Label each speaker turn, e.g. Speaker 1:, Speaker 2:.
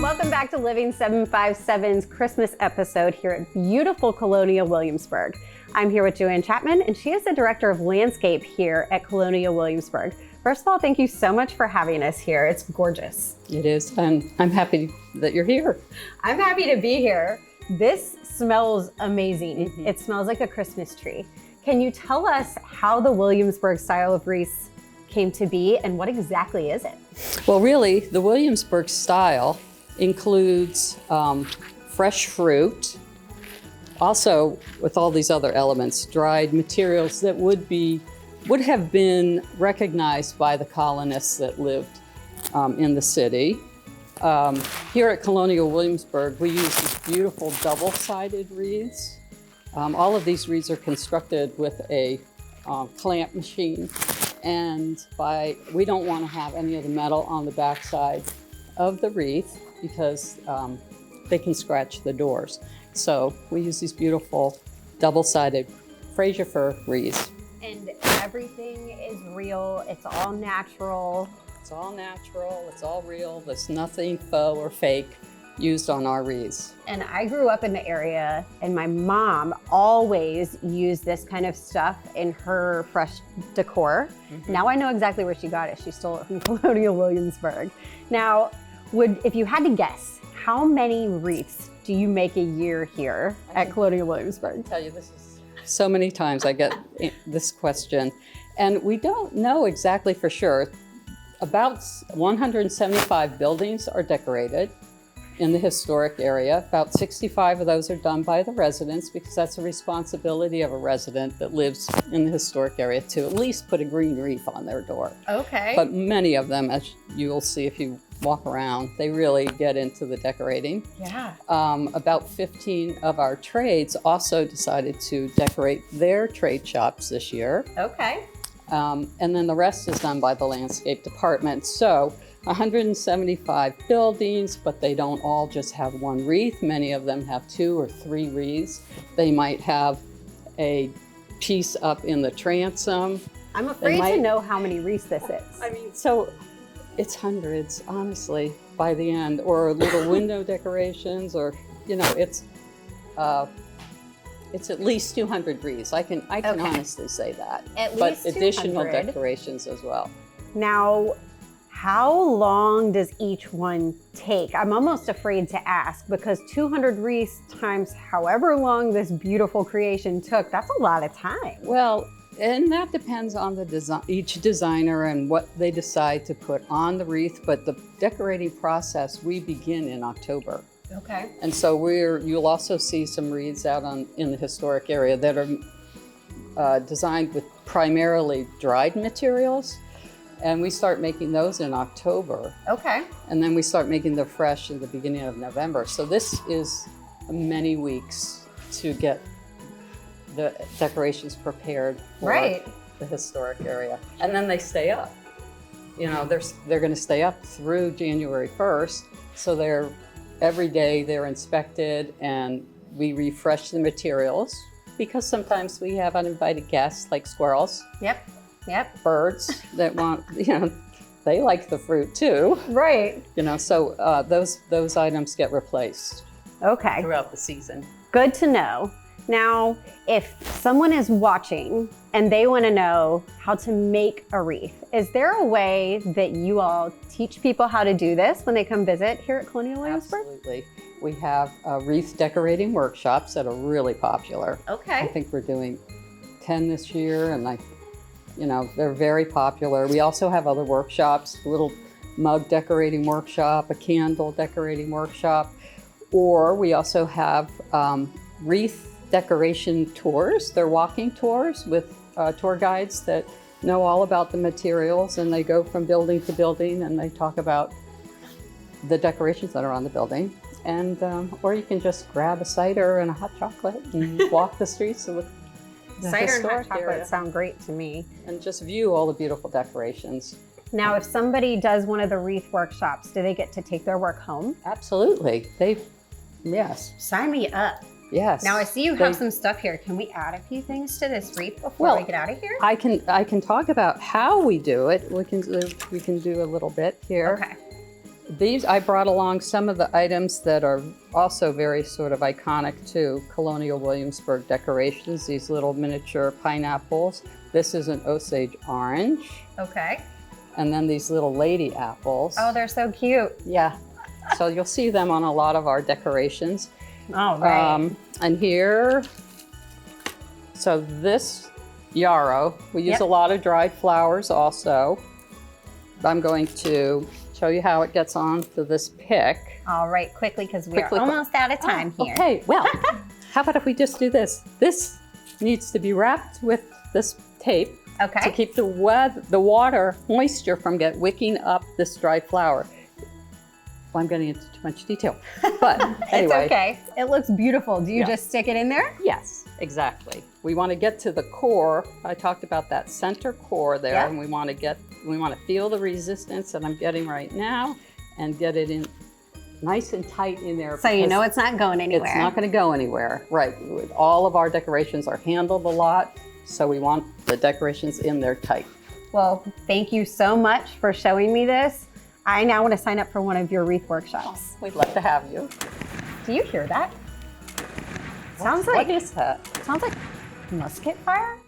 Speaker 1: welcome back to Living 757's Christmas episode here at beautiful Colonial Williamsburg. I'm here with Joanne Chapman, and she is the Director of Landscape here at Colonial Williamsburg. First of all, thank you so much for having us here. It's gorgeous.
Speaker 2: It is, and I'm happy that you're here.
Speaker 1: I'm happy to be here. This smells amazing. Mm-hmm. It smells like a Christmas tree. Can you tell us how the Williamsburg style of wreaths came to be, and what exactly is it?
Speaker 2: Well, really, the Williamsburg style includes fresh fruit, also with all these other elements, dried materials that would have been recognized by the colonists that lived in the city. Here at Colonial Williamsburg, we use these beautiful double-sided wreaths. All of these wreaths are constructed with a clamp machine, and we don't want to have any of the metal on the backside of the wreath because they can scratch the doors. So we use these beautiful double-sided Fraser fir wreaths.
Speaker 1: And everything is real, it's all natural.
Speaker 2: It's all natural, it's all real. There's nothing faux or fake used on our wreaths.
Speaker 1: And I grew up in the area, and my mom always used this kind of stuff in her fresh decor. Mm-hmm. Now I know exactly where she got it. She stole it from Colonial Williamsburg. Now, if you had to guess, how many wreaths do you make a year here at Colonial Williamsburg?
Speaker 2: I tell you, this is so many times I get this question, and we don't know exactly for sure. About 175 buildings are decorated in the historic area. About 65 of those are done by the residents, because that's a responsibility of a resident that lives in the historic area to at least put a green wreath on their door.
Speaker 1: Okay.
Speaker 2: But many of them, as you'll see if you walk around, they really get into the decorating.
Speaker 1: Yeah.
Speaker 2: About 15 of our trades also decided to decorate their trade shops this year.
Speaker 1: Okay.
Speaker 2: And then the rest is done by the landscape department. So 175 buildings, but they don't all just have one wreath. Many of them have 2 or 3 wreaths. They might have a piece up in the transom.
Speaker 1: I'm afraid to know how many wreaths this is.
Speaker 2: I mean, so it's hundreds, honestly, by the end, or little window decorations, or, you know, it's at least 200 wreaths. I can okay. honestly say that.
Speaker 1: At
Speaker 2: but
Speaker 1: least
Speaker 2: additional
Speaker 1: 200.
Speaker 2: Decorations as well.
Speaker 1: Now, how long does each one take? I'm almost afraid to ask, because 200 wreaths times however long this beautiful creation took, that's a lot of time.
Speaker 2: Well, and that depends on the each designer and what they decide to put on the wreath, but the decorating process, we begin in October.
Speaker 1: Okay.
Speaker 2: And so you'll also see some wreaths out in the historic area that are designed with primarily dried materials. And we start making those in October.
Speaker 1: Okay.
Speaker 2: And then we start making the fresh in the beginning of November. So this is many weeks to get the decorations prepared for the historic area. And then they stay up. You know, they're going to stay up through January 1st. So every day they're inspected, and we refresh the materials, because sometimes we have uninvited guests like squirrels.
Speaker 1: Yep.
Speaker 2: Birds that want, you know, they like the fruit too.
Speaker 1: Right.
Speaker 2: You know, so those items get replaced.
Speaker 1: Okay.
Speaker 2: Throughout the season.
Speaker 1: Good to know. Now, if someone is watching and they want to know how to make a wreath, is there a way that you all teach people how to do this when they come visit here at Colonial Williamsburg?
Speaker 2: Absolutely. We have wreath decorating workshops that are really popular.
Speaker 1: Okay.
Speaker 2: I think we're doing 10 this year, and you know, they're very popular. We also have other workshops, a little mug decorating workshop, a candle decorating workshop, or we also have wreath decoration tours. They're walking tours with tour guides that know all about the materials, and they go from building to building and they talk about the decorations that are on the building. And or you can just grab a cider and a hot chocolate and walk the streets of the
Speaker 1: cider and hot
Speaker 2: historic
Speaker 1: chocolate
Speaker 2: area.
Speaker 1: Sound great to me.
Speaker 2: And just view all the beautiful decorations.
Speaker 1: Now, if somebody does one of the wreath workshops, do they get to take their work home?
Speaker 2: Absolutely. Yes.
Speaker 1: Sign me up.
Speaker 2: Yes.
Speaker 1: Now I see you have some stuff here. Can we add a few things to this wreath before we get out of here?
Speaker 2: I can talk about how we do it. We can do a little bit here.
Speaker 1: Okay.
Speaker 2: These, I brought along some of the items that are also very sort of iconic to Colonial Williamsburg decorations, these little miniature pineapples. This is an Osage orange.
Speaker 1: Okay.
Speaker 2: And then these little lady apples.
Speaker 1: Oh, they're so cute.
Speaker 2: Yeah. So you'll see them on a lot of our decorations.
Speaker 1: All right.
Speaker 2: And here, so this yarrow, we use a lot of dried flowers also. I'm going to show you how it gets onto this pick.
Speaker 1: All right, quickly, because we are almost out of time here.
Speaker 2: Okay, well, how about if we just do this? This needs to be wrapped with this tape to keep the water moisture from wicking up this dried flower. Well, I'm getting into too much detail, but anyway.
Speaker 1: It's okay. It looks beautiful. Do you just stick it in there?
Speaker 2: Yes, exactly. We want to get to the core. I talked about that center core there, and we want to feel the resistance that I'm getting right now and get it in nice and tight in there.
Speaker 1: So you know it's not going anywhere.
Speaker 2: It's not going to go anywhere. Right. All of our decorations are handled a lot, so we want the decorations in there tight. Well,
Speaker 1: thank you so much for showing me this. I now want to sign up for one of your wreath workshops.
Speaker 2: We'd love to have you.
Speaker 1: Do you hear that?
Speaker 2: What is that?
Speaker 1: Sounds like musket fire.